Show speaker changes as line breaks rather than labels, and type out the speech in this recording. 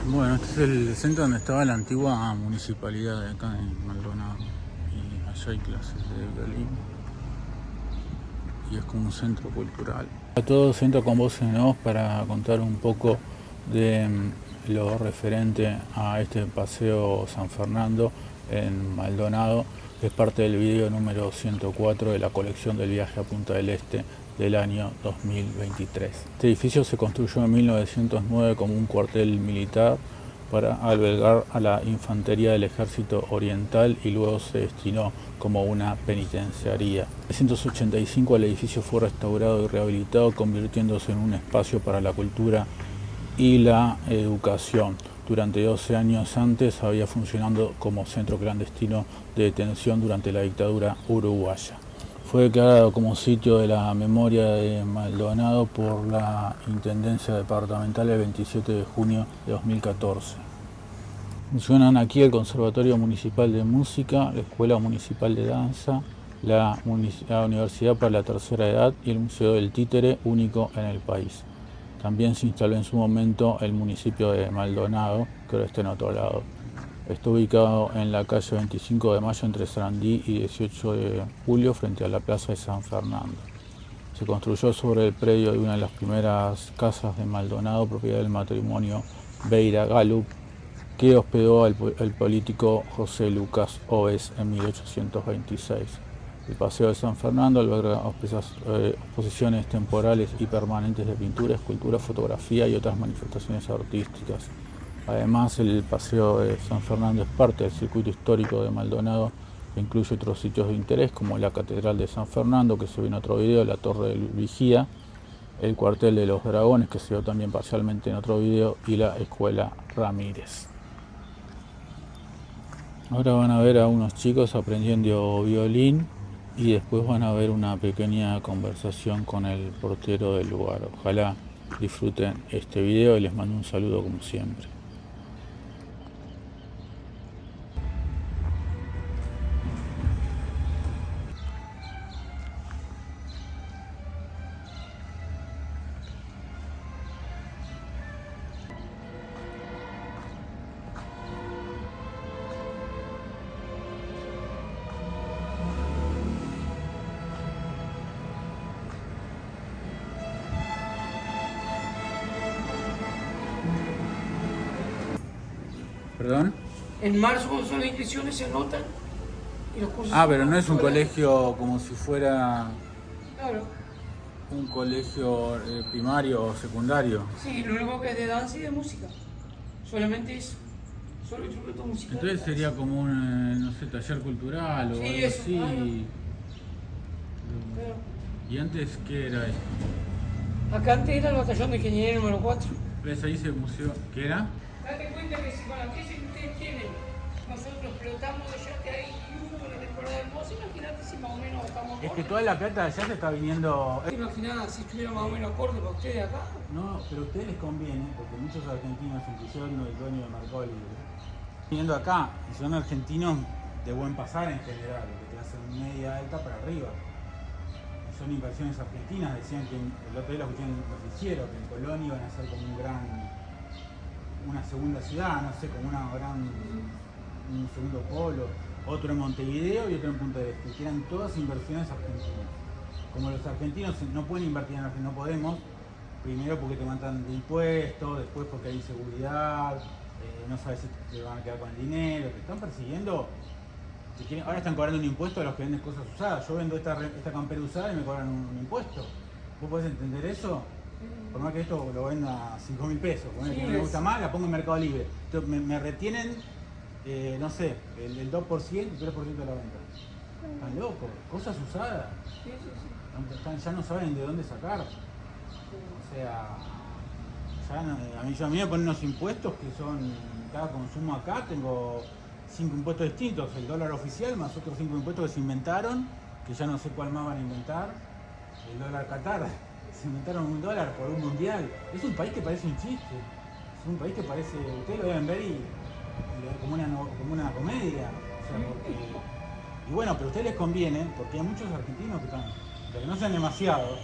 Bueno, este es el centro donde estaba la antigua municipalidad de acá en Maldonado. Y allá hay clases de violín. Y es como un centro cultural. A todo centro con voces en off para contar un poco de lo referente a este paseo San Fernando en Maldonado. Es parte del video número 104 de la colección del viaje a Punta del Este del año 2023. Este edificio se construyó en 1909 como un cuartel militar para albergar a la infantería del Ejército Oriental y luego se destinó como una penitenciaría. En 1985 el edificio fue restaurado y rehabilitado, convirtiéndose en un espacio para la cultura y la educación. Durante 12 años antes había funcionado como centro clandestino de detención durante la dictadura uruguaya. Fue declarado como sitio de la memoria de Maldonado por la Intendencia Departamental el 27 de junio de 2014. Funcionan aquí el Conservatorio Municipal de Música, la Escuela Municipal de Danza, la Universidad para la Tercera Edad y el Museo del Títere, único en el país. También se instaló en su momento el municipio de Maldonado, que ahora está en otro lado. Está ubicado en la calle 25 de Mayo entre Sarandí y 18 de Julio frente a la Plaza de San Fernando. Se construyó sobre el predio de una de las primeras casas de Maldonado, propiedad del matrimonio Beira Galup, que hospedó al político José Lucas Oves en 1826. El Paseo de San Fernando alberga exposiciones temporales y permanentes de pintura, escultura, fotografía y otras manifestaciones artísticas. Además, el Paseo de San Fernando es parte del circuito histórico de Maldonado, que incluye otros sitios de interés como la Catedral de San Fernando, que se ve en otro video, la Torre del Vigía, el Cuartel de los Dragones, que se ve también parcialmente en otro video, y la Escuela Ramírez. Ahora van a ver a unos chicos aprendiendo violín y después van a ver una pequeña conversación con el portero del lugar. Ojalá disfruten este video y les mando un saludo como siempre. ¿Perdón?
En marzo, cuando son las inscripciones, se anotan y los cursos.
Pero no es un colegio como si fuera
Claro.
un colegio primario o secundario.
Sí, lo único que es de danza y de música. Solamente eso. Solo instrumentos musicales.
Entonces sería como un, no sé, taller cultural o
Sí,
algo
eso,
así.
Claro.
¿Y antes qué era esto?
Acá antes era el batallón de ingeniería número 4.
¿Ves ahí ese museo? ¿Qué era?
Date cuenta que si con la pieza que ustedes tienen, nosotros explotamos de yate ahí y uno en la temporada hermosa, imagínate si más o menos estamos.
Es que toda la plata ya se está viniendo.
Imaginá si estuviera más o menos acorde para ustedes acá.
No, pero a ustedes les conviene, porque muchos argentinos, inclusive uno del dueño de Mercado Libre, viniendo acá, y son argentinos de buen pasar en general, que te hacen media alta para arriba. Son inversiones argentinas, decían que el otro día lo escuché en el noticiero, que en Colonia iban a ser como una segunda ciudad, no sé, como un segundo polo, otro en Montevideo y otro en Punta del Este, que eran todas inversiones argentinas. Como los argentinos no pueden invertir en Argentina, no podemos, primero porque te matan de impuestos, después porque hay inseguridad, no sabes si te van a quedar con el dinero, te están persiguiendo. Ahora están cobrando un impuesto a los que venden cosas usadas. Yo vendo esta campera usada y me cobran un impuesto. ¿Vos podés entender eso? Por más que esto lo venda a 5.000 pesos, sí, que no me gusta más, la pongo en Mercado Libre. Entonces, me retienen, no sé, el 2% y el 3% de la venta. Están locos, cosas usadas.
Sí.
Ya no saben de dónde sacar. O sea, a mí me ponen unos impuestos que son, cada consumo acá tengo 5 impuestos distintos, el dólar oficial más otros 5 impuestos que se inventaron, que ya no sé cuál más van a inventar, el dólar Qatar. Se inventaron un dólar por un mundial. Es un país que parece un chiste. Es un país que parece, ustedes lo deben ver como una comedia. O sea, y bueno, pero a ustedes les conviene, porque hay muchos argentinos que no sean demasiados.